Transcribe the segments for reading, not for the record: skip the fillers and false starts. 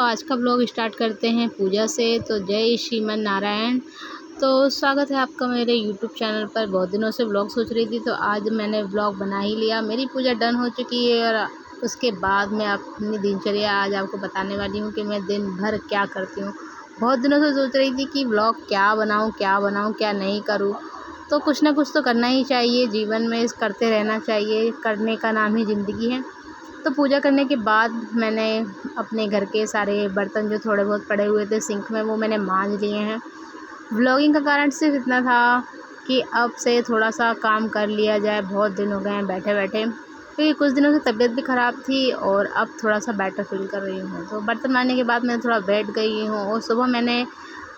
आज का blog start करते हैं पूजा से। तो जय श्रीमन नारायण। तो स्वागत है आपका मेरे यूट्यूब चैनल पर। बहुत दिनों से ब्लॉग सोच रही थी, तो आज मैंने ब्लॉग बना ही लिया। मेरी पूजा डन हो चुकी है और उसके बाद मैं अपनी दिनचर्या आज आपको बताने वाली हूँ कि मैं दिन भर क्या करती हूँ। बहुत दिनों से सोच रही थी कि ब्लॉग क्या बनाऊँ क्या नहीं करूँ। तो कुछ ना कुछ तो करना ही चाहिए जीवन में, करते रहना चाहिए। करने का नाम ही ज़िंदगी है। तो पूजा करने के बाद मैंने अपने घर के सारे बर्तन जो थोड़े बहुत पड़े हुए थे सिंक में, वो मैंने मांज लिए हैं। व्लॉगिंग का कारण सिर्फ इतना था कि अब से थोड़ा सा काम कर लिया जाए। बहुत दिन हो गए हैं बैठे बैठे, क्योंकि कुछ दिनों से तबीयत भी ख़राब थी और अब थोड़ा सा बेटर फील कर रही हूँ। तो बर्तन मांजने के बाद मैं थोड़ा बैठ गई हूँ। और सुबह मैंने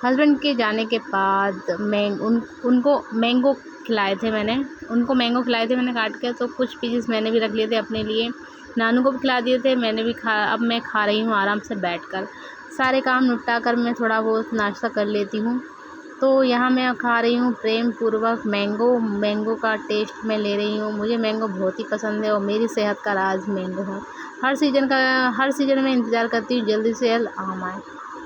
हस्बैंड के जाने के बाद उनको मैंगो खिलाए थे। मैंने काट के, तो कुछ पीसेस मैंने भी रख लिए थे अपने लिए। नानू को भी खिला दिए थे, मैंने भी अब मैं खा रही हूँ आराम से बैठकर। सारे काम निपटा कर मैं थोड़ा बहुत नाश्ता कर लेती हूँ। तो यहाँ मैं खा रही हूँ प्रेम पूर्वक मैंगो का टेस्ट मैं ले रही हूँ। मुझे मैंगो बहुत ही पसंद है और मेरी सेहत का राज मैंगो है। हर सीज़न में इंतज़ार करती हूँ जल्दी से जल्द आम आए।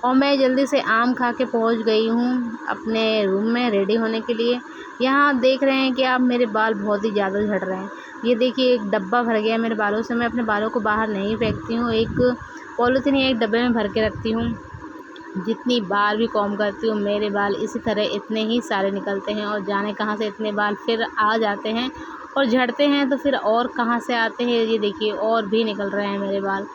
और मैं जल्दी से आम खा के पहुँच गई हूँ अपने रूम में रेडी होने के लिए। यहाँ देख रहे हैं कि अब मेरे बाल बहुत ही ज़्यादा झड़ रहे हैं। ये देखिए, एक डब्बा भर गया मेरे बालों से। मैं अपने बालों को बाहर नहीं फेंकती हूँ, एक पॉलीथीन या एक डब्बे में भर के रखती हूँ। जितनी बार भी कॉम्ब करती हूँ मेरे बाल इसी तरह इतने ही सारे निकलते हैं, और जाने कहाँ से इतने बाल फिर आ जाते हैं और झड़ते हैं, तो फिर और कहाँ से आते हैं। ये देखिए, और भी निकल रहे हैं मेरे बाल।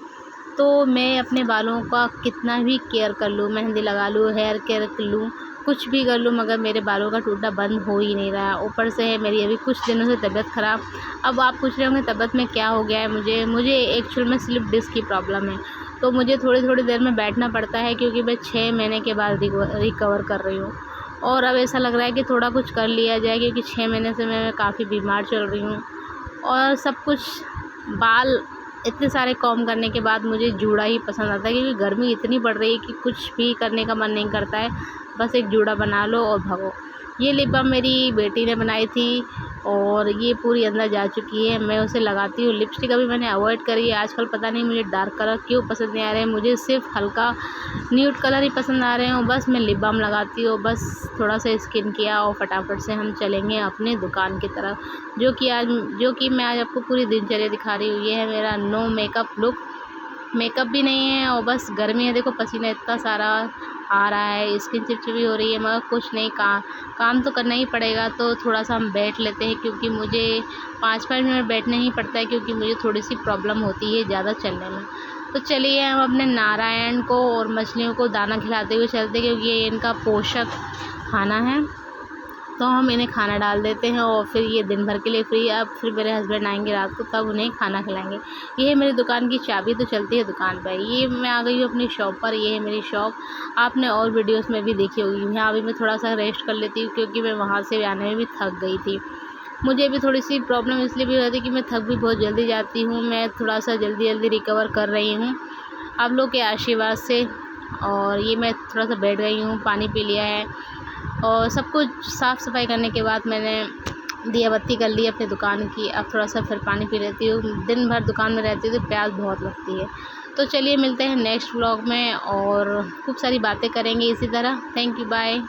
तो मैं अपने बालों का कितना भी केयर कर लूँ, मेहंदी लगा लूँ, हेयर केयर कर लूँ, कुछ भी कर लूँ, मगर मेरे बालों का टूटना बंद हो ही नहीं रहा। ऊपर से है मेरी अभी कुछ दिनों से तबीयत ख़राब। अब आप पूछ रहे होंगे तबीयत में क्या हो गया है। मुझे एक्चुअल में स्लिप डिस्क की प्रॉब्लम है। तो मुझे थोड़ी देर में बैठना पड़ता है, क्योंकि मैं 6 महीने के बाद रिकवर कर रही हूँ। और अब ऐसा लग रहा है कि थोड़ा कुछ कर लिया जाए, क्योंकि 6 महीने से मैं काफ़ी बीमार चल रही हूँ। और सब कुछ बाल इतने सारे कॉम्ब करने के बाद मुझे जूड़ा ही पसंद आता है, क्योंकि गर्मी इतनी पड़ रही है कि कुछ भी करने का मन नहीं करता है। बस एक जूड़ा बना लो और भागो। ये लिप बाम मेरी बेटी ने बनाई थी और ये पूरी अंदर जा चुकी है। मैं उसे लगाती हूँ। लिपस्टिक अभी मैंने अवॉइड करी है। आजकल पता नहीं मुझे डार्क कलर क्यों पसंद नहीं आ रहे हैं। मुझे सिर्फ हल्का न्यूड कलर ही पसंद आ रहे हैं। बस मैं लिप बाम लगाती हूँ, बस थोड़ा सा स्किन किया और फटाफट से हम चलेंगे अपने दुकान की तरफ, जो कि मैं आज आपको पूरी दिनचर्या दिखा रही हूँ। ये है मेरा नो मेकअप लुक। मेकअप भी नहीं है और बस गर्मी है, देखो पसीना इतना सारा आ रहा है, स्किन चिपचिपी हो रही है, मगर कुछ नहीं, काम तो करना ही पड़ेगा। तो थोड़ा सा हम बैठ लेते हैं, क्योंकि मुझे 5-5 मिनट बैठना ही पड़ता है, क्योंकि मुझे थोड़ी सी प्रॉब्लम होती है ज़्यादा चलने में। तो चलिए हम अपने नारायण को और मछलियों को दाना खिलाते हुए चलते, क्योंकि ये इनका पोषक खाना है। तो हम इन्हें खाना डाल देते हैं और फिर ये दिन भर के लिए फ्री। अब फिर मेरे हस्बैंड आएंगे रात को, तब उन्हें खाना खिलाएंगे। ये है मेरी दुकान की चाबी, तो चलती है दुकान पर। ये मैं आ गई हूँ अपनी शॉप पर। ये है मेरी शॉप। आपने और वीडियोस में भी देखी होगी। यहाँ अभी मैं थोड़ा सा रेस्ट कर लेती हूँ, क्योंकि मैं वहाँ से आने में भी थक गई थी। मुझे भी थोड़ी सी प्रॉब्लम इसलिए भी होती है कि मैं थक भी बहुत जल्दी जाती हूँ। मैं थोड़ा सा जल्दी रिकवर कर रही हूँ आप लोग के आशीर्वाद से। और ये मैं थोड़ा सा बैठ गई हूँ, पानी पी लिया है और सब कुछ साफ़ सफाई करने के बाद मैंने दिया बत्ती कर ली अपनी दुकान की। अब थोड़ा सा फिर पानी पी लेती हूँ। दिन भर दुकान में रहती हूँ तो प्यास बहुत लगती है। तो चलिए मिलते हैं नेक्स्ट व्लॉग में और खूब सारी बातें करेंगे इसी तरह। Thank you, bye.